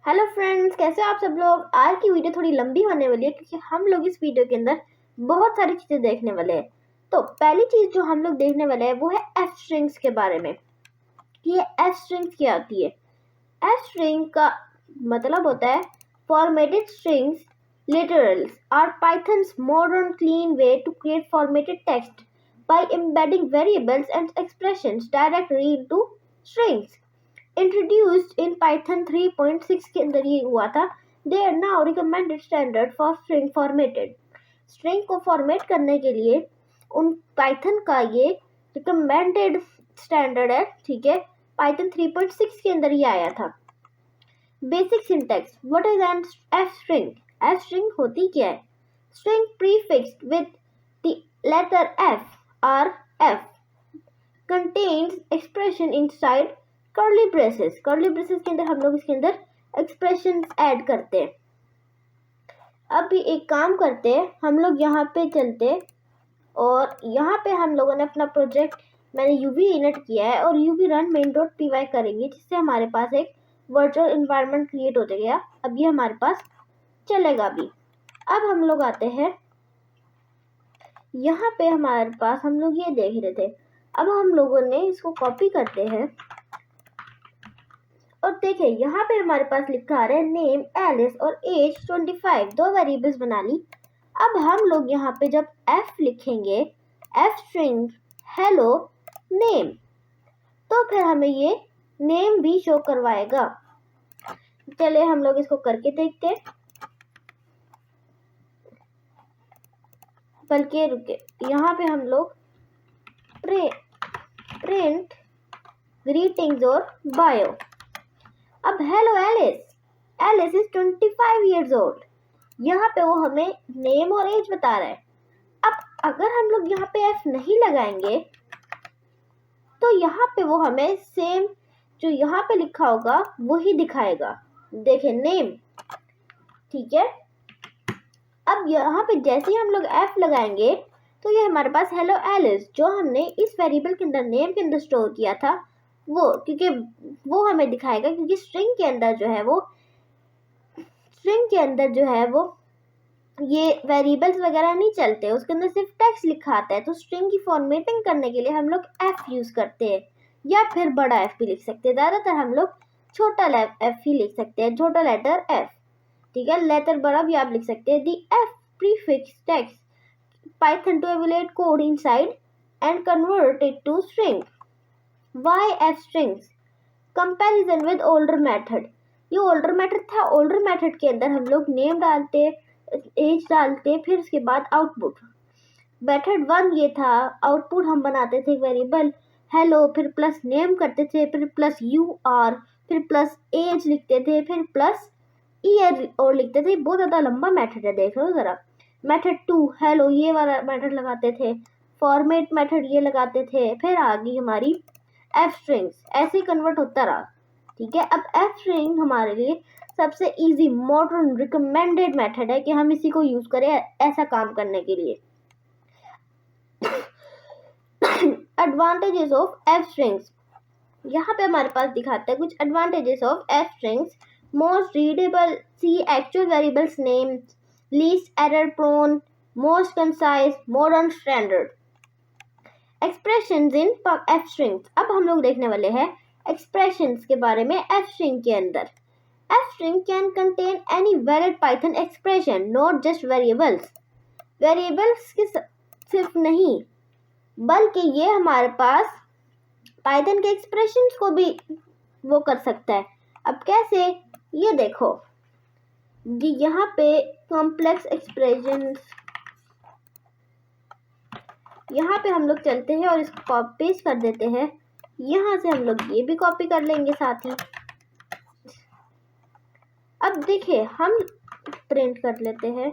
Hello friends, कैसे हो आप सब लोग। आज की वीडियो थोड़ी लंबी होने वाली है क्योंकि हम लोग इस वीडियो के अंदर बहुत सारी चीज़ें देखने वाले हैं। तो पहली चीज़ जो हम लोग देखने वाले हैं वो है एफ स्ट्रिंग्स के बारे में कि ये एफ स्ट्रिंग्स क्या होती है। एफ स्ट्रिंग का मतलब होता है formatted strings literals are Python's modern clean way to create formatted text by embedding variables and expressions directly into strings. Introduced in Python 3.6 के अंदर ये हुआ था। They are now recommended standard for string formatted. String को format करने के लिए उन पाइथन का ये रिकमेंडेड स्टैंडर्ड है, ठीक है। पाइथन 3.6 के अंदर ये आया था। Basic syntax, what is an F string. F string होती क्या है। String prefixed with the letter F और F contains expression inside curly braces. Curly braces के अंदर हम लोग इसके अंदर एक्सप्रेशन ऐड करते हैं। अभी एक काम करते हैं, हम लोग यहाँ पे चलते और यहाँ पे हम लोगों ने अपना प्रोजेक्ट मैंने यूवी इनिट किया है और यूवी रन main.py करेंगे जिससे हमारे पास एक वर्चुअल इन्वायरमेंट क्रिएट हो गया। अब ये हमारे पास चलेगा भी। अब हम लोग आते हैं यहाँ पे, हमारे पास हम लोग ये देख रहे थे। अब हम लोगों ने इसको कॉपी करते हैं और देखिए यहाँ पे हमारे पास लिखा आ रहा है नेम एलिस और एज 25, दो वेरिएबल्स बना ली। अब हम लोग यहाँ पे जब एफ लिखेंगे, एफ स्ट्रिंग हेलो नेम, तो फिर हमें ये नेम भी शो करवाएगा। चले हम लोग इसको करके देखते हैं। बल्कि रुके, यहाँ पे हम लोग प्रिंट ग्रीटिंग्स और बायो। अब hello Alice, Alice is 25 years old। यहाँ पे वो हमें नेम और एज बता रहा है। अब अगर हम लोग यहाँ पे एफ नहीं लगाएंगे तो यहाँ पे वो हमें सेम जो यहाँ पे लिखा होगा वही दिखाएगा। देखें नेम, ठीक है। अब यहाँ पे जैसे ही हम लोग एफ लगाएंगे तो ये हमारे पास हेलो एलिस जो हमने इस वेरिएबल के अंदर नेम के अंदर स्टोर किया था वो, क्योंकि वो हमें दिखाएगा, क्योंकि स्ट्रिंग के अंदर जो है वो ये वेरिएबल्स वगैरह नहीं चलते, उसके अंदर सिर्फ टेक्स्ट लिखा आता है। तो स्ट्रिंग की फॉर्मेटिंग करने के लिए हम लोग एफ यूज करते हैं या फिर बड़ा एफ भी लिख सकते हैं। ज़्यादातर हम लोग छोटा एफ ही लिख सकते हैं, छोटा लेटर एफ, ठीक है। लेटर बड़ा भी आप लिख सकते हैं। The F prefix text Python to evaluate code inside and convert it to string. Why F strings comparison with older method. ये ओल्डर मेथड था। ओल्डर मेथड के अंदर हम लोग नेम डालते, एज डालते, फिर उसके बाद आउटपुट। मेथड 1 ये था, आउटपुट हम बनाते थे वेरिएबल हेलो, फिर प्लस नेम करते थे, फिर प्लस यू आर, फिर प्लस एज लिखते थे, फिर प्लस ईयर और लिखते थे। बहुत ज़्यादा लंबा मेथड है, देख लो ज़रा। मेथड 2 हेलो, ये वाला मेथड लगाते थे। फॉर्मेट मेथड ये लगाते थे। फिर आ गई हमारी एफ स्ट्रिंग्स, ऐसे ही कन्वर्ट होता रहा, ठीक है। अब एफ स्ट्रिंग हमारे लिए सबसे इजी मॉडर्न रिकमेंडेड मेथड है कि हम इसी को यूज करें ऐसा काम करने के लिए। एडवांटेजेस ऑफ एफ स्ट्रिंग्स, यहाँ पे हमारे पास दिखाते हैं कुछ advantages of F strings. Most readable, see actual variables name, least error prone, most concise, modern standard. Expressions in F strings, अब हम लोग देखने वाले हैं एक्सप्रेशंस के बारे में एफ स्ट्रिंग के अंदर। F string can contain any valid Python expression, not just variables. Variables के सिर्फ नहीं बल्कि ये हमारे पास पाइथन के एक्सप्रेशंस को भी वो कर सकता है। अब कैसे, ये देखो, यहाँ पे कॉम्प्लेक्स एक्सप्रेशंस, यहाँ पे हम लोग चलते हैं और इसको कॉपी पेस्ट कर देते हैं। यहाँ से हम लोग ये भी कॉपी कर लेंगे साथ ही। अब देखिए हम प्रिंट कर लेते हैं।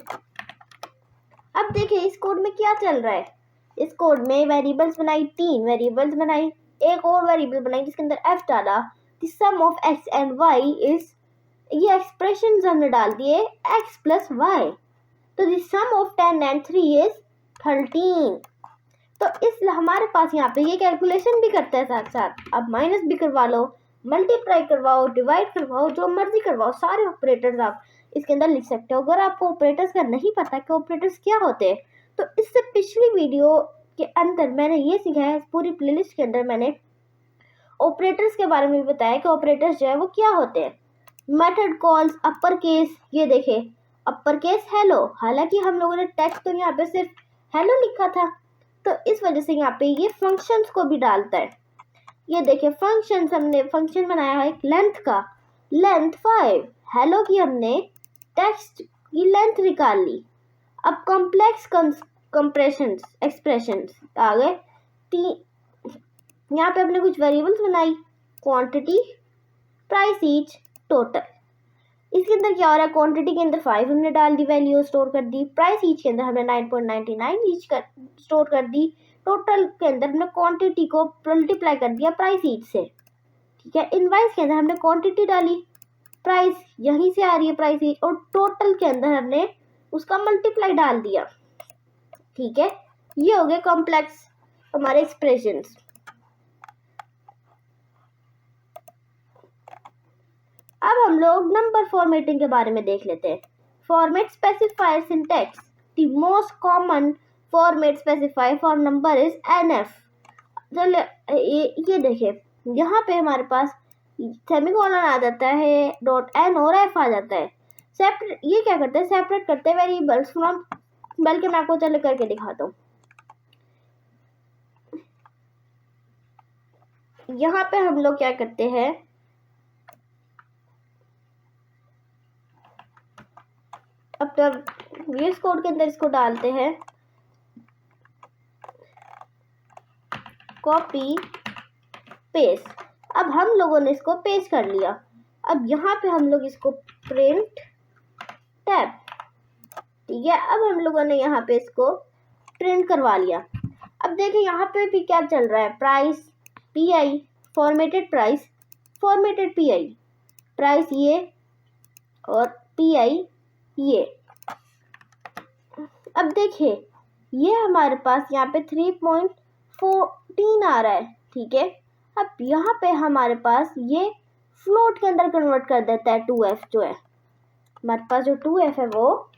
अब देखिए इस कोड में क्या चल रहा है। इस कोड में वेरिएबल्स बनाई, 3 वेरिएबल्स बनाई, एक और वेरिएबल बनाई जिसके अंदर f डाला। The sum of x and y is, ये एक्सप्रेशंस हमने डाल दिए x प्लस y। तो the sum of 10 and 3 is 13। तो इस हमारे पास यहाँ पे ये कैलकुलेशन भी करता है साथ साथ। अब माइनस भी करवा लो मल्टीप्लाई करवाओ, डिवाइड करवाओ, जो मर्जी करवाओ, सारे ऑपरेटर्स आप इसके अंदर लिख सकते हो। अगर आपको ऑपरेटर्स का नहीं पता कि ऑपरेटर्स क्या होते हैं, तो इससे पिछली वीडियो के अंदर मैंने ये सिखाया है। पूरी प्लेलिस्ट के अंदर मैंने ऑपरेटर्स के बारे में भी बताया कि ऑपरेटर्स जो है वो क्या होते हैं। मेथड कॉल्स, अपर केस, ये देखे अपर केस हेलो, हालांकि हम लोगों ने टेक्स्ट तो यहाँ पे सिर्फ हेलो लिखा था, तो इस वजह से यहाँ पे ये फंक्शंस को भी डालता है। ये देखिए फंक्शंस, हमने फंक्शन बनाया है लेंथ का, लेंथ 5, हेलो की हमने टेक्स्ट की लेंथ निकाल ली। अब कॉम्प्लेक्स कंप्रेशंस एक्सप्रेशंस आ गए। यहाँ पे हमने कुछ वेरिएबल्स बनाई, क्वांटिटी, प्राइस ईच, टोटल। इसके अंदर क्या हो रहा है, क्वांटिटी के अंदर 5 हमने डाल दी, वैल्यू स्टोर कर दी। प्राइस ईच के अंदर हमने 9.99 ईच स्टोर कर दी। टोटल के अंदर हमने क्वांटिटी को मल्टीप्लाई कर दिया प्राइस ईच से, ठीक है। इनवाइस के अंदर हमने क्वांटिटी डाली, प्राइस यहीं से आ रही है प्राइस ईच, और टोटल के अंदर हमने उसका मल्टीप्लाई डाल दिया, ठीक है। ये हो गए कॉम्प्लेक्स हमारे एक्सप्रेशंस। अब हम लोग नंबर फॉर्मेटिंग के बारे में देख लेते हैं। Format specifier syntax, the most common format specifier for number is NF। ये देखिए यहाँ पे हमारे पास सेमीकोलन आ जाता है, .n और f आ जाता है। सेपरेट, ये क्या करते हैं, सेपरेट करते हैं वेरिएबल्स फ्रॉम, बल्कि मैं आपको चले करके दिखाता हूँ। यहाँ पे हम लोग क्या करते हैं, अब तब VS कोड के अंदर इसको डालते हैं, कॉपी पेस्ट। अब हम लोगों ने इसको पेस्ट कर लिया। अब यहाँ पे हम लोग इसको प्रिंट टैब, ठीक है। अब हम लोगों ने यहाँ पे इसको प्रिंट करवा लिया। अब देखिए यहाँ पे भी क्या चल रहा है, price PI, formatted price, formatted PI, price ये और PI ये। अब देखिए ये हमारे पास यहाँ पे 3.14 आ रहा है, ठीक है। अब यहाँ पे हमारे पास ये फ्लोट के अंदर कन्वर्ट कर देता है, 2f जो है हमारे पास, जो 2f है वो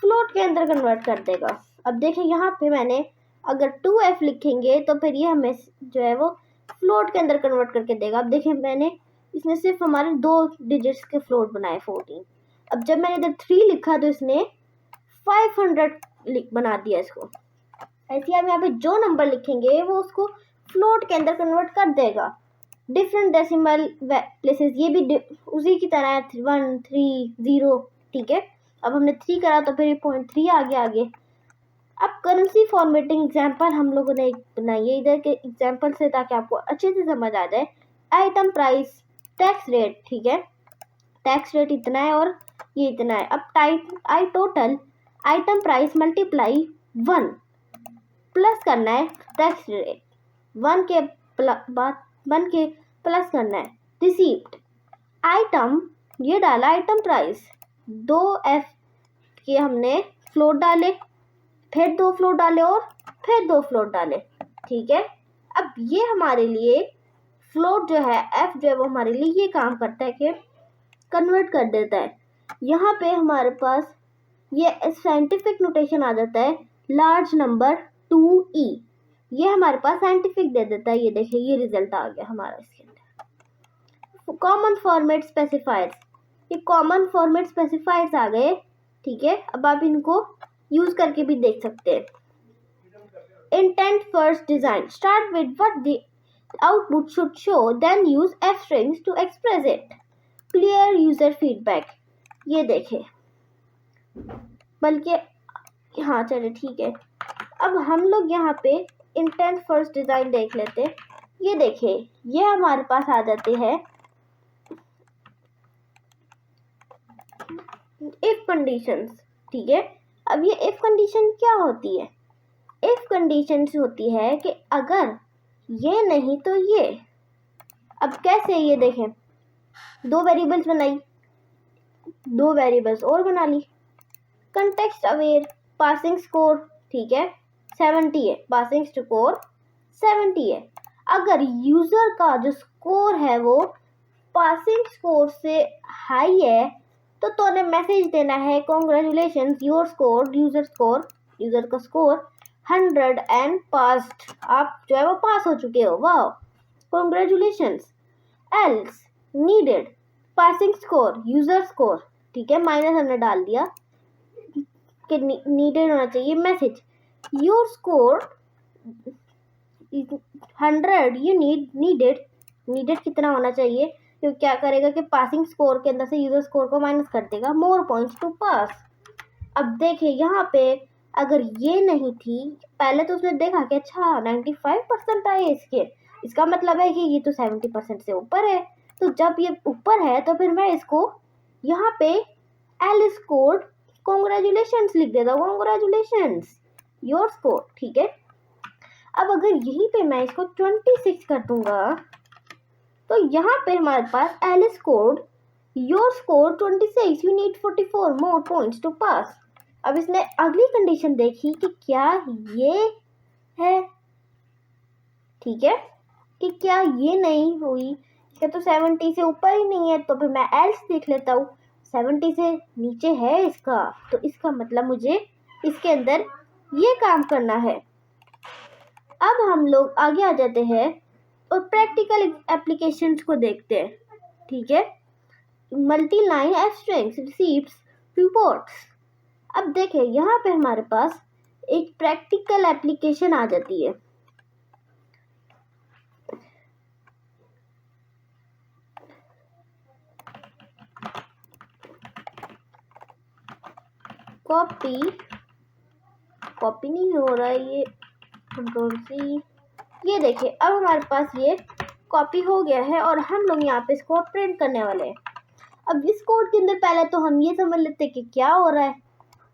फ्लोट के अंदर कन्वर्ट कर देगा। अब देखिए यहाँ पे मैंने अगर 2f लिखेंगे तो फिर ये हमें जो है वो फ्लोट के अंदर कन्वर्ट करके देगा। अब देखिए मैंने इसने सिर्फ हमारे 2 डिजिट्स के फ्लोट बनाए 14। अब जब मैंने इधर 3 लिखा तो इसने 500 बना दिया इसको। ऐसे हम यहाँ पे जो नंबर लिखेंगे वो उसको फ्लोट के अंदर कन्वर्ट कर देगा। डिफरेंट डेसिमल प्लेसेस, ये भी उसी की तरह है, 1 3 0, ठीक है। अब हमने 3 करा तो फिर 0.3 आगे। अब करेंसी फॉर्मेटिंग एग्जांपल हम लोगों ने बनाई है इधर के एग्जांपल से, ताकि आपको अच्छे से समझ आ जाए। आइटम प्राइस, टैक्स रेट, ठीक है, टैक्स रेट इतना है और ये इतना है। अब आई total item price multiply 1 plus करना है टैक्स रेट, 1 के प्लस करना है। रिसीव्ड आइटम, ये डाला आइटम प्राइस, 2f के हमने फ्लोट डाले, फिर 2 फ्लोट डाले और फिर 2 फ्लोट डाले, ठीक है। अब ये हमारे लिए फ्लोट जो है f जो है वो हमारे लिए ये काम करता है कि कन्वर्ट कर देता है। यहाँ पे हमारे पास ये साइंटिफिक नोटेशन आ जाता है, लार्ज नंबर 2e, ये हमारे पास साइंटिफिक दे देता है। ये देखिए ये रिजल्ट आ गया हमारा इसके अंदर। कॉमन फॉर्मेट स्पेसिफायर्स, ये कॉमन फॉर्मेट स्पेसिफायर्स आ गए, ठीक है। अब आप इनको यूज करके भी देख सकते हैं। Intent first design, start with what the output should show, then use f strings to express it, clear user feedback. ये देखें, बल्कि हाँ चलिए ठीक है। अब हम लोग यहाँ पे इंटेंट फर्स्ट डिजाइन देख लेते हैं। ये देखिए ये हमारे पास आ जाते हैं इफ कंडीशंस, ठीक है। अब ये इफ कंडीशन क्या होती है, इफ कंडीशन होती है कि अगर ये नहीं तो ये। अब कैसे, ये देखें 2 वेरिएबल्स बनाई, 2 वेरिएबल्स और बना ली। कंटेक्स्ट अवेयर पासिंग स्कोर, ठीक है 70 है, पासिंग स्कोर 70 है। अगर यूजर का जो स्कोर है वो पासिंग स्कोर से हाई है तो तूने मैसेज देना है कॉन्ग्रेचुलेशन योर स्कोर यूजर का स्कोर 100 एंड पास्ड, आप जो है वो पास हो चुके हो, वाह congratulation. Else needed passing score user score, ठीक है माइनस हमने डाल दिया कि नीडेड होना चाहिए मैसेज योर स्कोर 100, ये नीडेड कितना होना चाहिए, क्योंकि क्या करेगा कि पासिंग स्कोर के अंदर से यूजर स्कोर को माइनस कर देगा, मोर पॉइंट्स टू पास। अब देखिए यहाँ पे अगर ये नहीं थी, पहले तो उसने देखा कि अच्छा 95% आए इसके, इसका मतलब है कि ये तो 70% से ऊपर है, तो जब ये ऊपर है तो फिर मैं इसको यहाँ पे एल स्कोर कॉन्ग्रेचुलेशंस लिख देता हूँ, कॉन्ग्रेचुलेशंस योर स्कोर, ठीक है। अब अगर यहीं पे मैं इसको 26 कर दूंगा तो यहाँ पे हमारे पास L score your score 26, you need 44 more points to pass. अब इसने अगली कंडीशन देखी कि क्या ये है, ठीक है, कि क्या ये नहीं हुई, इसका तो 70 से ऊपर ही नहीं है, तो फिर मैं एल्स देख लेता हूँ, 70 से नीचे है इसका, तो इसका मतलब मुझे इसके अंदर ये काम करना है। अब हम लोग आगे आ जाते हैं और प्रैक्टिकल एप्लीकेशंस को देखते हैं, ठीक है। Multi line abstracts receipts reports. अब देखें यहाँ पे हमारे पास एक प्रैक्टिकल एप्लीकेशन आ जाती है, कॉपी नहीं हो रहा है ये, कंट्रोल सी, ये देखिए अब हमारे पास ये कॉपी हो गया है और हम लोग यहाँ पे इसको प्रिंट करने वाले हैं। अब इस कोड के अंदर पहले तो हम ये समझ लेते हैं कि क्या हो रहा है।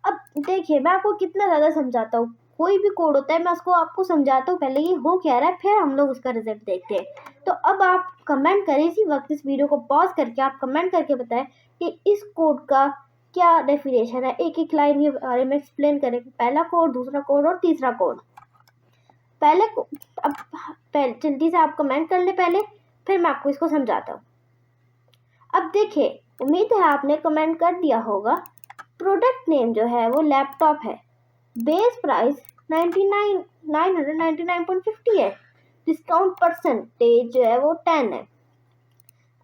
अब देखिए मैं आपको कितना ज़्यादा समझाता हूँ, कोई भी कोड होता है मैं उसको आपको समझाता हूँ पहले ये हो क्या रहा है, फिर हम लोग उसका रिजल्ट देखते हैं। तो अब आप कमेंट करें इसी वक्त, इस वीडियो को पॉज करके आप कमेंट करके बताएं कि इस कोड का क्या डेफिनेशन है, एक एक लाइन के बारे में एक्सप्लेन करें, पहला कोड, दूसरा कोड और तीसरा कोड। अब जल्दी से आप कमेंट कर ले पहले, फिर मैं आपको इसको समझाता हूँ। अब देखिए उम्मीद है आपने कमेंट कर दिया होगा। प्रोडक्ट नेम जो है वो लैपटॉप है, बेस प्राइस 999.50 है, डिस्काउंट परसेंटेज जो है वो 10 है।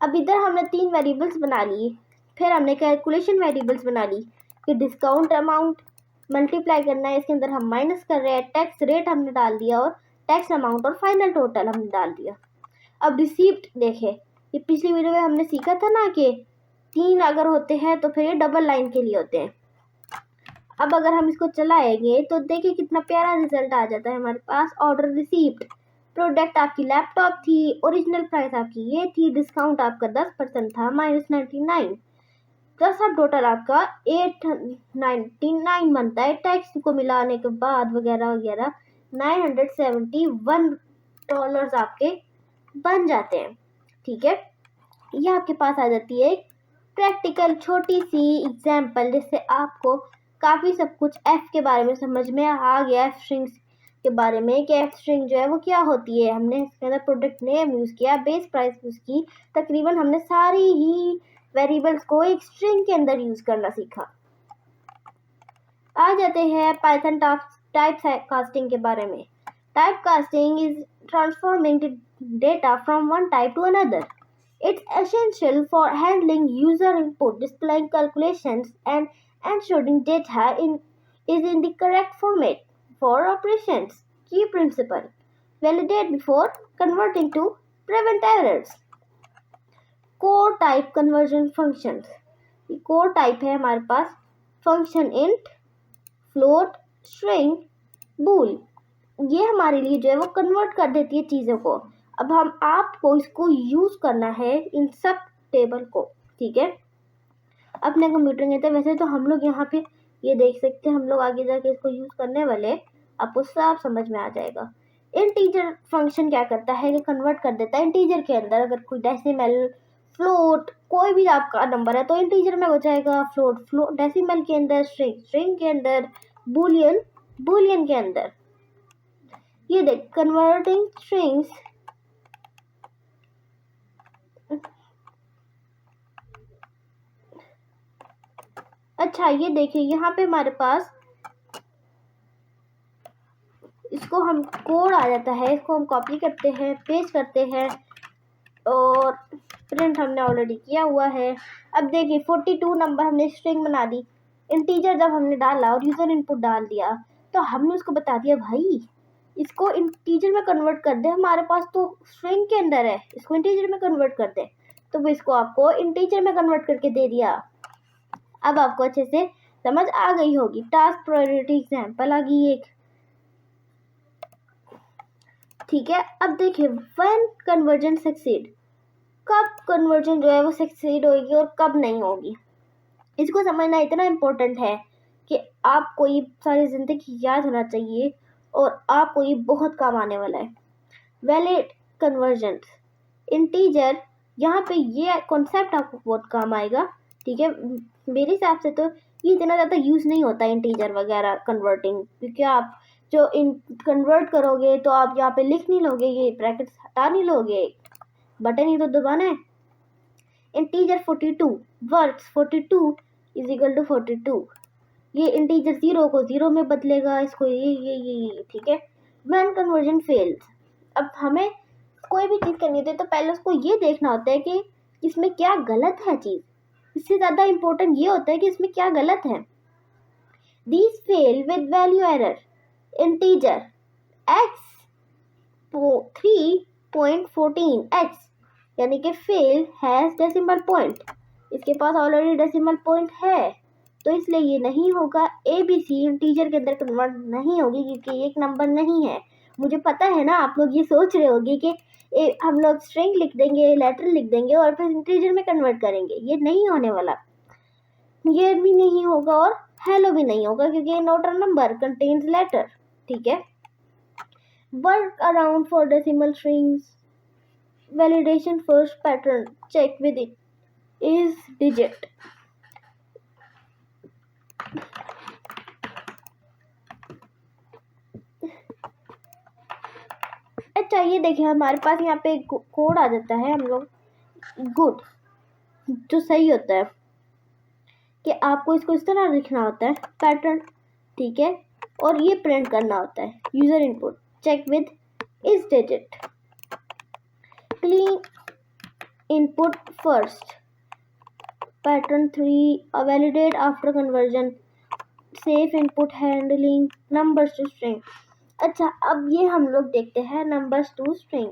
अब इधर हमने 3 वेरिएबल्स बना ली, फिर हमने कैलकुलेशन वेरिएबल्स बना ली कि डिस्काउंट अमाउंट मल्टीप्लाई करना है, इसके अंदर हम माइनस कर रहे हैं, टैक्स रेट हमने डाल दिया और टैक्स अमाउंट और फाइनल टोटल हमने डाल दिया। अब रिसीप्ट देखे, ये पिछली वीडियो में हमने सीखा था ना कि 3 अगर होते हैं तो फिर ये डबल लाइन के लिए होते हैं। अब अगर हम इसको चलाएंगे तो देखिए कितना प्यारा रिजल्ट आ जाता है हमारे पास। ऑर्डर रिसीप्ट, प्रोडक्ट आपकी लैपटॉप थी, ओरिजिनल प्राइस आपकी ये थी, डिस्काउंट आपका 10% था -99, प्लस अब टोटल आपका 899 बनता है, टैक्स को मिलाने के बाद वगैरह वगैरह $971 आपके बन जाते हैं, ठीक है। ये आपके पास आ जाती है एक प्रैक्टिकल छोटी सी एग्जाम्पल, जिससे आपको काफ़ी सब कुछ एफ के बारे में समझ में आ गया, एफ स्ट्रिंग्स के बारे में कि एफ स्ट्रिंग जो है वो क्या होती है। हमने इसके अंदर प्रोडक्ट नेम यूज़ किया, बेस प्राइस यूज़ की, तकरीबन हमने सारी ही वेरिएबल्स को एक स्ट्रिंग के अंदर यूज़ करना सीखा। आ जाते हैं पाइथन टाइप कास्टिंग के बारे में। Type casting is transforming data from one type two another. It's essential for handling user input, displaying calculations, and ensuring data is in the correct format for operations. Key principle: validate before converting to prevent errors. Core type conversion functions. core type है हमारे पास function int, float, string, bool. ये हमारे लिए जो है वो convert कर देती है चीज़ों को। अब हम आपको इसको यूज़ करना है इन सब टेबल को, ठीक है। अपने कंप्यूटर में तो वैसे तो हम लोग यहाँ पे ये देख सकते हैं, हम लोग आगे जाके इसको यूज़ करने वाले, आपको सब समझ में आ जाएगा। इंटीजर फंक्शन क्या करता है कि कन्वर्ट कर देता है इंटीजर के अंदर। अगर कोई डेसिमल, फ्लोट, कोई भी आपका नंबर है तो इंटीजर में हो जाएगा, फ्लोट डेसिमल के अंदर, स्ट्रिंग के अंदर, बुलियन के अंदर। ये देख कन्वर्टिंग स्ट्रिंग्स अच्छा ये देखिए यहाँ पे हमारे पास इसको हम कोड आ जाता है, इसको हम कॉपी करते हैं, पेस्ट करते हैं और प्रिंट हमने ऑलरेडी किया हुआ है। अब देखिए 42 नंबर हमने स्ट्रिंग बना दी। इंटीजर जब हमने डाला और यूज़र इनपुट डाल दिया तो हमने उसको बता दिया भाई इसको इंटीजर में कन्वर्ट कर दे, हमारे पास तो स्ट्रिंग के अंदर है, इसको इंटीजर में कन्वर्ट कर दे। तो वो इसको आपको इंटीजर में कन्वर्ट करके दे दिया। अब आपको अच्छे से समझ आ गई होगी। टास्क प्रायोरिटी एग्जाम्पल आ गई एक, ठीक है। अब देखिए व्हेन कन्वर्जन सक्सीड, कब कन्वर्जन जो है वो सक्सीड होगी और कब नहीं होगी, इसको समझना इतना इम्पोर्टेंट है कि आपको ये सारी ज़िंदगी याद होना चाहिए और आपको ये बहुत काम आने वाला है। वैलिड कन्वर्जन इंटीजर, यहाँ पे ये कॉन्सेप्ट आपको बहुत काम आएगा, ठीक है। मेरे हिसाब से तो ये इतना ज़्यादा यूज़ नहीं होता इंटीजर वगैरह कन्वर्टिंग, क्योंकि आप जो कन्वर्ट करोगे तो आप यहाँ पे लिख नहीं लोगे, ये ब्रैकेट्स हटा नहीं लोगे, बटन ही तो दबाना है। Integer 42 words 42 is equal to 42, ये इंटीजर 0 को 0 में बदलेगा, इसको ये ठीक है। व्हेन कन्वर्जन फेल्स, अब हमें कोई भी चीज़ करनी होती है तो पहले उसको ये देखना होता है कि इसमें क्या गलत है चीज़, इससे ज़्यादा इम्पोर्टेंट ये होता है कि इसमें क्या गलत है। These fail with value error, integer x 3.14 x, यानी कि फेल हैज़ डेसिमल पॉइंट, इसके पास ऑलरेडी डेसिमल पॉइंट है तो इसलिए ये नहीं होगा। ABC इंटीजर के अंदर कन्वर्ट नहीं होगी क्योंकि एक नंबर नहीं है। मुझे पता है ना, आप लोग ये सोच रहे होगे कि हम लोग स्ट्रिंग लिख देंगे, लेटर लिख देंगे और फिर इंटीजर में कन्वर्ट करेंगे, ये नहीं होने वाला। ये भी नहीं होगा और हेलो भी नहीं होगा क्योंकि not a number contains letter, ठीक है। Work around for decimal strings, validation first pattern check with it is digit. अच्छा ये देखिए हमारे पास यहाँ पे कोड आ जाता है, हम लोग गुड जो सही होता है कि आपको इसको इस तरह लिखना होता है पैटर्न, ठीक है, और ये प्रिंट करना होता है user input check with is digit, clean input first pattern 3 validate after conversion, safe input handling numbers to string. अच्छा अब ये हम लोग देखते हैं numbers to string.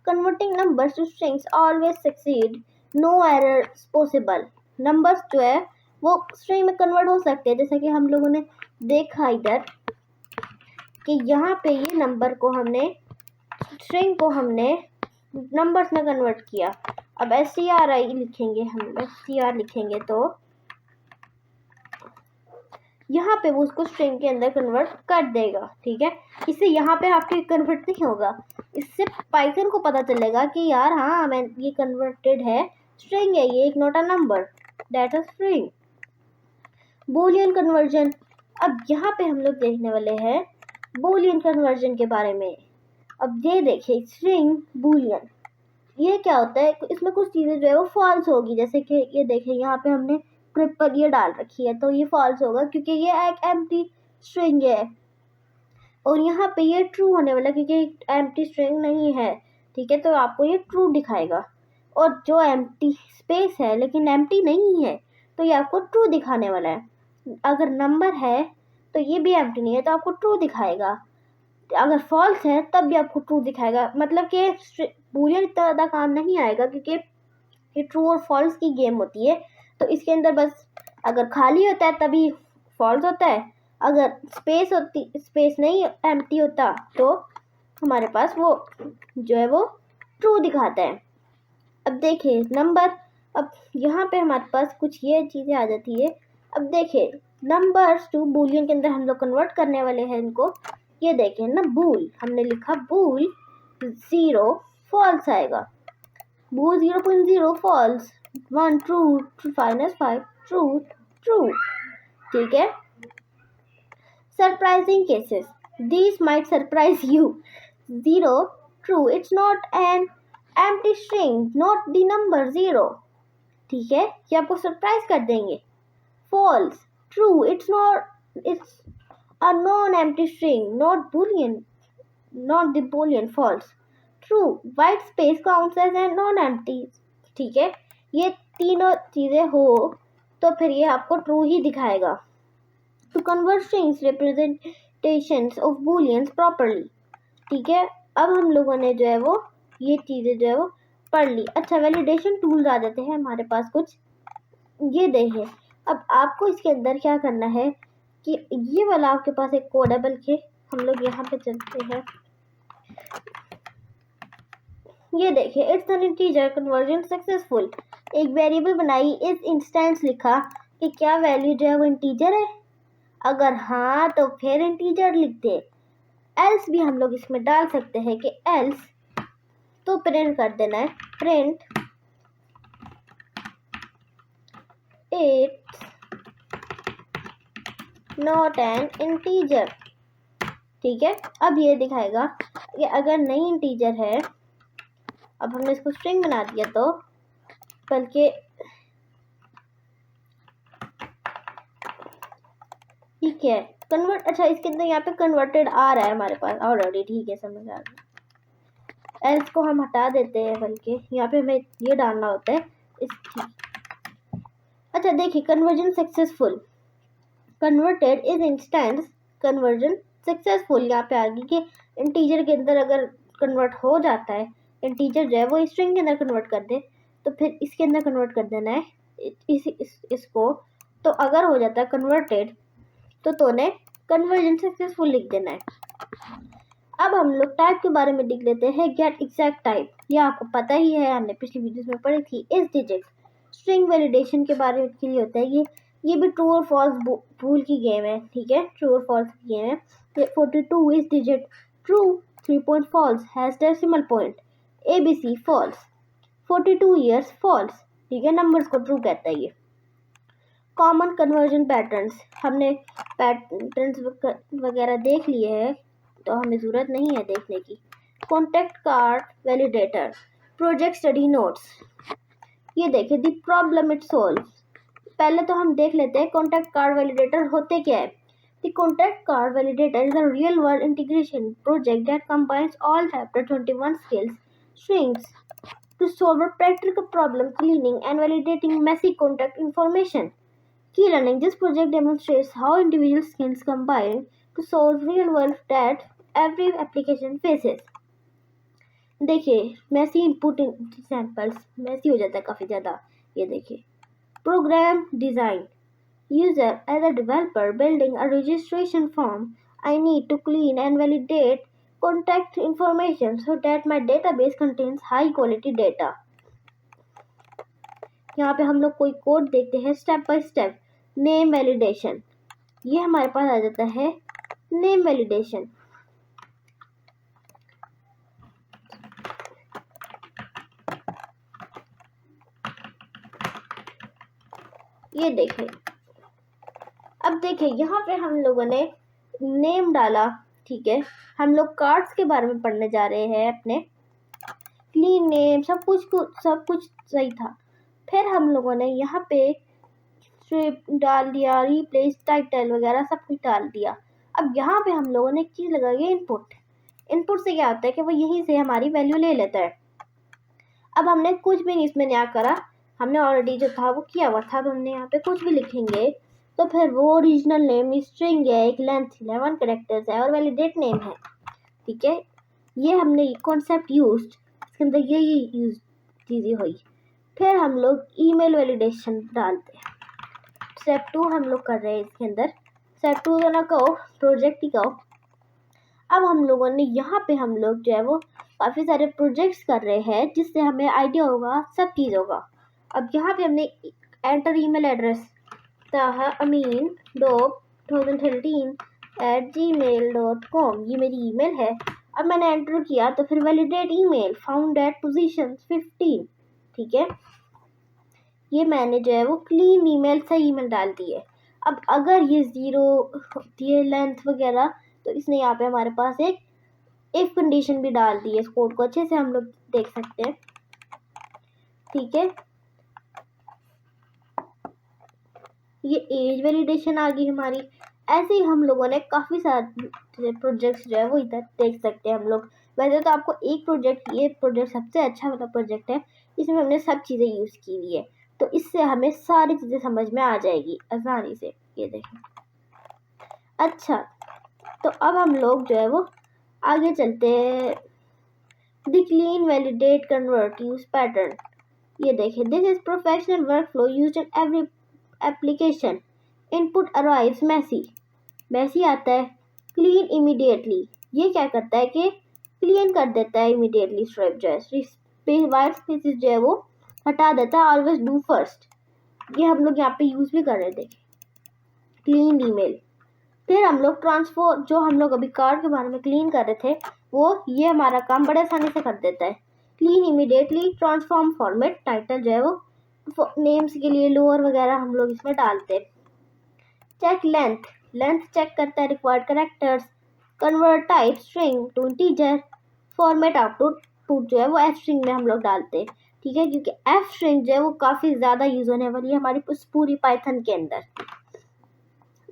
Converting numbers to strings always succeed, no errors possible. Numbers जो है वो स्ट्रिंग में कन्वर्ट हो सकते हैं, जैसे कि हम लोगों ने देखा इधर कि यहाँ पे ये नंबर को हमने स्ट्रिंग को हमने नंबर्स में कन्वर्ट किया। अब STRI लिखेंगे, हम STR लिखेंगे तो यहाँ पे वो उसको स्ट्रिंग के अंदर कन्वर्ट कर देगा, ठीक है। इससे यहाँ पे आपके कन्वर्ट नहीं होगा, इससे पाइथन को पता चलेगा कि यार हाँ मैं ये कन्वर्टेड है, स्ट्रिंग है ये, एक not a number, that is string. Boolean conversion, अब यहाँ पे हम लोग देखने वाले हैं बूलियन कन्वर्जन के बारे में। अब ये देखिए स्ट्रिंग बूलियन, ये क्या होता है, इसमें कुछ चीज़ें जो है वो फॉल्स होगी, जैसे कि ये देखिए यहाँ पे हमने स्क्रिप्ट पर ये डाल रखी है तो ये फॉल्स होगा क्योंकि ये एक एम्प्टी स्ट्रिंग है, और यहाँ पे ये ट्रू होने वाला क्योंकि एम्प्टी स्ट्रिंग नहीं है, ठीक है, तो आपको ये ट्रू दिखाएगा। और जो एम्प्टी स्पेस है लेकिन एम्प्टी नहीं है तो ये आपको ट्रू दिखाने वाला है। अगर नंबर है तो ये भी एम्प्टी नहीं है तो आपको ट्रू दिखाएगा, अगर फॉल्स है तब भी आपको ट्रू दिखाएगा। मतलब कि बूलियन इतना ज़्यादा काम नहीं आएगा क्योंकि ये ट्रू और फॉल्स की गेम होती है, तो इसके अंदर बस अगर खाली होता है तभी फॉल्स होता है, अगर स्पेस नहीं एम्प्टी होता तो हमारे पास वो जो है वो ट्रू दिखाता है। अब देखिए नंबर, अब यहाँ पे हमारे पास कुछ ये चीज़ें आ जाती है। अब देखिए नंबर्स टू बूलियन के अंदर हम लोग कन्वर्ट करने वाले हैं इनको। ये देखें ना, बूल हमने लिखा, बूल 0 फॉल्स आएगा, bool 0.0 false, 1 true, 5 true true, ठीक है। Surprising cases, this might surprise you, 0 true, it's not an empty string, not the number 0, ठीक है, ये आपको सरप्राइज कर देंगे। False, True, it's a non-empty string, not Boolean, not the Boolean false. True, white space counts as a non-empty. ठीक है, ये तीनों चीजें हो तो फिर ये आपको ट्रू ही दिखाएगा. To convert strings representations of booleans properly. ठीक है, अब हम लोगों ने जो है वो ये चीजें जो है वो पढ़ ली. अच्छा, वैलिडेशन टूल्स आ जाते हैं हमारे पास कुछ. ये देखिए, अब आपको इसके अंदर क्या करना है कि ये वाला आपके पास एक कोड है, बल्कि हम लोग यहाँ पे चलते हैं. ये देखिए, it's an integer conversion successful. एक वेरिएबल बनाई, इस इंस्टेंस लिखा कि क्या वैल्यू जो है वो इंटीजर है. अगर हाँ तो फिर इंटीजर लिख दे. एल्स भी हम लोग इसमें डाल सकते हैं कि एल्स, तो प्रिंट कर देना है, print it's not N integer. ठीक है, अब ये दिखाएगा कि अगर नहीं इंटीजर है. अब हमने इसको स्ट्रिंग बना दिया तो बल्कि ठीक है कन्वर्ट. अच्छा, इसके अंदर यहाँ पे कन्वर्टेड आ रहा है हमारे पास ऑलरेडी. ठीक है, समझ आ गया. एल्स को हम हटा देते हैं, बल्कि यहाँ पे हमें ये डालना होता है इस. अच्छा देखिए, conversion successful, converted is instance conversion successful. यहाँ पे आ गई कि इंटीजर के अंदर अगर कन्वर्ट हो जाता है, इंटीजर जो है वो स्ट्रिंग के अंदर कन्वर्ट कर दे, तो फिर इसके अंदर कन्वर्ट कर देना है इसको. तो अगर हो जाता है कन्वर्टेड तो तूने कन्वर्जन सक्सेसफुल लिख देना है. अब हम लोग टाइप के बारे में लिख लेते हैं, गेट एग्जैक्ट टाइप. ये आपको पता ही है, हमने पिछली वीडियोस में पढ़ी थी. इस डिजिट स्ट्रिंग वैलिडेशन के बारे में के लिए होता है ये भी ट्रू और फॉल्स भूल की गेम है. ठीक है, ट्रू और फॉल्स की गेम है. 42 is digit true, 3 point false, has decimal point, ABC false, 42 years false. ठीक है, नंबर्स को ट्रू कहता है ये. कॉमन कन्वर्जन पैटर्न्स, हमने पैटर्न्स वगैरह देख लिए हैं तो हमें ज़रूरत नहीं है देखने की. Contact card validator, project study notes. ये देखिए, द प्रॉब्लम इट सोल्व. पहले तो हम देख लेते हैं कॉन्टैक्ट कार्ड वैलिडेटर होते क्या है. The contact card validator is a real world integration project that combines all chapter 21 skills strings to solve a practical problem cleaning and validating messy contact information. Key learning, this project demonstrates how individual skills combine to solve real world that every application faces. देखिए, Massey input samples Massey हो जाता है काफ़ी ज़्यादा. ये देखिए, program design, user as a developer building a registration form, I need to clean and validate contact information so that my database contains high quality data. यहाँ पे हम लोग कोई कोड देखते हैं step by step. Name validation, ये हमारे पास आ जाता है नेम वैलिडेशन. ये देखें, अब देखें यहाँ पे हम लोगों ने नेम डाला. ठीक है, हम लोग कार्ड्स के बारे में पढ़ने जा रहे हैं अपने. क्लीन नेम, सब कुछ सही था. फिर हम लोगों ने यहाँ पे स्ट्रिप डाल दिया, रिप्लेस टाइटल वगैरह सब कुछ डाल दिया. अब यहाँ पे हम लोगों ने एक चीज़ लगाई है, इनपुट. इनपुट से क्या होता है कि वो यहीं से हमारी वैल्यू ले लेता है. अब हमने कुछ भी इसमें नया करा, हमने ऑलरेडी जो था वो किया हुआ था. अब हमने यहाँ पे कुछ भी लिखेंगे तो फिर वो ओरिजिनल नेम स्ट्रिंग है, एक लेंथ 11 कैरेक्टर्स है और वैलिडेट नेम है. ठीक है, ये हमने कॉन्सेप्ट यूज, इसके अंदर यही यूज चीज़ें हुई. फिर हम लोग ईमेल वैलिडेशन डालते हैं. स्टेप 2 हम लोग कर रहे हैं इसके अंदर. स्टेप 2 तो ना कहो, प्रोजेक्ट ही कहो. अब हम लोगों ने यहाँ पे हम लोग जो है वो काफ़ी सारे प्रोजेक्ट्स कर रहे हैं जिससे हमें आइडिया होगा, सब चीज़ होगा. अब यहाँ पे हमने एंटर ईमेल एड्रेस taha.amin.2013@gmail.com, ये मेरी ईमेल है. अब मैंने एंटर किया तो फिर validate email found at position 15. ठीक है, ये मैंने जो है वो क्लीन ईमेल सही ईमेल डाल दी है. अब अगर ये ज़ीरो होती है लेंथ वगैरह तो इसने यहाँ पे हमारे पास एक इफ कंडीशन भी डाल दी है. इस कोड को अच्छे से हम लोग देख सकते हैं. ठीक है, ये एज वैलिडेशन आ गई हमारी। ऐसे ही हम लोगों ने काफ़ी सारे प्रोजेक्ट्स जो है वो इधर देख सकते हैं हम लोग। वैसे तो आपको ये प्रोजेक्ट सबसे अच्छा वाला प्रोजेक्ट है, इसमें हमने सब चीज़ें यूज़ की हुई है, तो इससे हमें सारी चीज़ें समझ में आ जाएगी आसानी से। ये देखें। अच्छा, तो अब हम लोग जो है वो आगे चलते हैं। The clean validate convert use pattern. ये देखें, this is professional workflow used in every application. Input arrives messy आता है। क्लीन इमीडिएटली, ये क्या करता है कि क्लीन कर देता है इमीडिएटली। स्ट्रिप जो है वाइट स्पेसेस जो है वो हटा देता है। ऑलवेज डू फर्स्ट, ये हम लोग यहाँ पे यूज भी कर रहे थे। क्लीन ईमेल, फिर हम लोग ट्रांसफर, जो हम लोग अभी कार्ड के बारे में क्लीन कर रहे थे, वो ये हमारा काम बड़े आसानी से कर देता है। Clean immediately, transform format, title जो है वो नेम्स के लिए लोअर वगैरह हम लोग इसमें डालते हैं। चेक लेंथ चेक करता है required characters. Convert type string to integer. Format output जो है वो एफ स्ट्रिंग में हम लोग डालते हैं, ठीक है, क्योंकि एफ स्ट्रिंग जो है वो काफ़ी ज़्यादा यूज़ होने वाली है हमारी पूरी पाइथन के अंदर।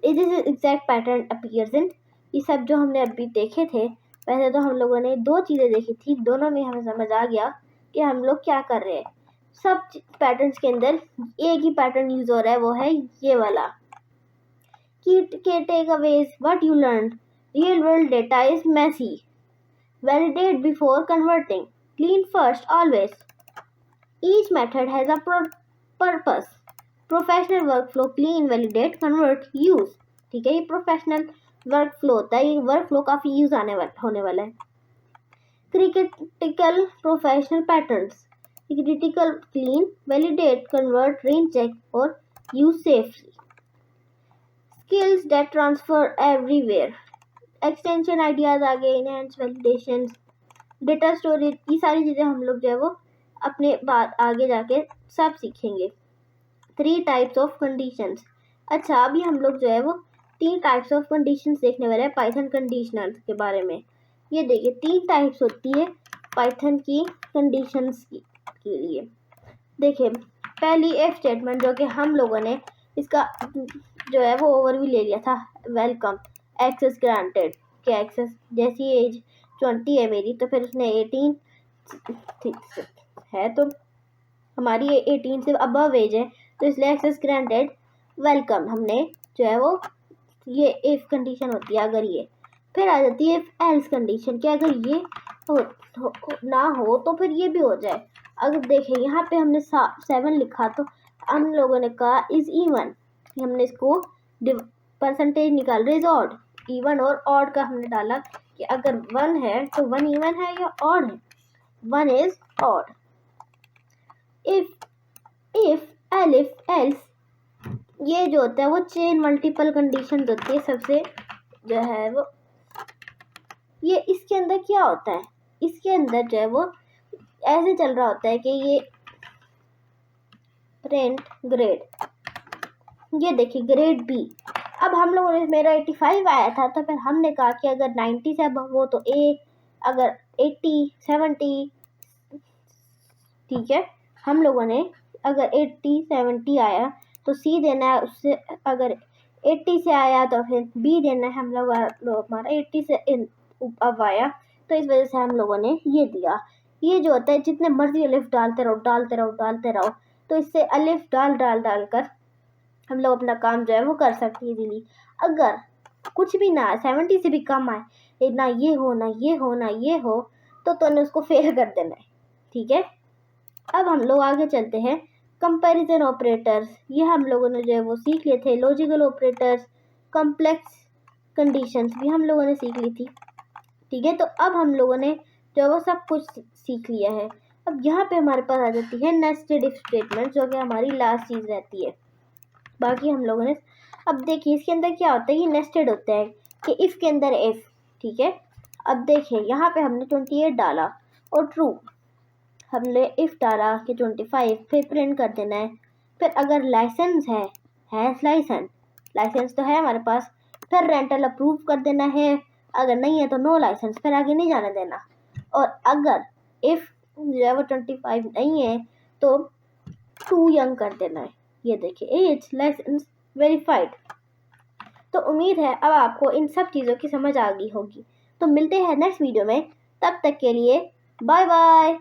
It is exact pattern appears इन। ये सब जो हमने अभी देखे थे, पहले तो हम लोगों ने 2 चीज़ें देखी थी, दोनों में हमें समझ आ गया कि हम लोग क्या कर रहे हैं। सब पैटर्न्स के अंदर एक ही पैटर्न यूज हो रहा है, वो है ये वाला। Key takeaways, what you learned. Real world data is messy. Validate before converting. Clean first always. Each method has a purpose. Professional workflow, clean, validate, convert, use. ठीक है, ये प्रोफेशनल वर्कफ्लो होता है, ये वर्कफ्लो काफ़ी यूज होने वाला है। Critical professional patterns, critical, clean, validate, convert, range check और use safely. Skills that transfer everywhere, extension ideas आ गए, इनहेंस वैलिडेशन, डेटा स्टोरेज, ये सारी चीज़ें हम लोग जो है वो अपने बाद आगे जाके सब सीखेंगे। 3 टाइप्स ऑफ कंडीशंस। अच्छा, अभी हम लोग जो है वो 3 टाइप्स ऑफ कंडीशंस देखने वाले हैं पाइथन कंडीशनल्स के बारे में। ये देखिए, 3 टाइप्स होती है पाइथन की कंडीशंस के लिए। देखिए, पहली इफ स्टेटमेंट, जो कि हम लोगों ने इसका जो है वो ओवरव्यू ले लिया था। वेलकम, एक्सेस ग्रांटेड, कि एक्सेस जैसी एज 20 है मेरी, तो फिर उसने 18 है, तो हमारी 18 से अबव एज है, तो इसलिए एक्सेस ग्रांटेड, वेलकम। हमने जो है वो ये इफ कंडीशन होती है। अगर ये फिर आ जाती है इफ एल्स कंडीशन, कि अगर ये ना हो तो फिर ये भी हो जाए। अगर देखें, यहाँ पे हमने 7 लिखा, तो हम लोगों ने कहा इज इवन, हमने इसको परसेंटेज निकाल रहे, इज ऑड। इवन और ऑड का हमने डाला कि अगर 1 है तो 1 इवन है या ऑड है, 1 इज ऑड। इफ एल्स, ये जो होता है वो चेन मल्टीपल कंडीशन होती है सबसे जो है वो। ये इसके अंदर क्या होता है, इसके अंदर जो है वो ऐसे चल रहा होता है कि ये प्रिंट ग्रेड, ये देखिए ग्रेड बी। अब हम लोगों ने, मेरा 85 आया था, तो फिर हमने कहा कि अगर 90 से अब वो तो ए, अगर 80 70, ठीक है, हम लोगों ने अगर 80 70 आया तो सी देना है उससे, अगर 80 से आया तो फिर बी देना है। हम लोग हमारा 80 से अब आया, तो इस वजह से हम लोगों ने ये दिया। ये जो होता है, जितने मर्जी अलिफ डालते रहो, तो इससे अलिफ डाल कर हम लोग अपना काम जो है वो कर सकते हैं इजीली। अगर कुछ भी ना 70 से भी कम आए, ना ये हो, तो तुमने उसको फेल कर देना है, ठीक है। अब हम लोग आगे चलते हैं। कंपैरिजन ऑपरेटर्स, ये हम लोगों ने जो है वो सीख लिए थे। लॉजिकल ऑपरेटर्स, कॉम्प्लेक्स कंडीशंस भी हम लोगों ने सीख ली थी, ठीक है। तो अब हम लोगों ने जो है वो सब कुछ सीख लिया है। अब यहाँ पे हमारे पास आ जाती है नेस्टेड इफ स्टेटमेंट, जो कि हमारी लास्ट चीज़ रहती है। बाकी हम लोगों ने, अब देखिए इसके अंदर क्या होता है, ये नेस्टेड होता है कि इफ़ के अंदर इफ़, ठीक है। अब देखिए यहाँ पे हमने 28 डाला और ट्रू, हमने इफ़ डाला कि 25, फिर प्रिंट कर देना है। फिर अगर लाइसेंस है लाइसेंस तो है हमारे पास, फिर रेंटल अप्रूव कर देना है। अगर नहीं है तो नो लाइसेंस, फिर आगे नहीं जाने देना। और अगर इफ़ जो है वो 25 नहीं है तो टू यंग कर देना है। ये देखिए, एज, लाइसेंस, वेरीफाइड। तो उम्मीद है अब आपको इन सब चीज़ों की समझ आ गई होगी। तो मिलते हैं नेक्स्ट वीडियो में, तब तक के लिए बाय बाय।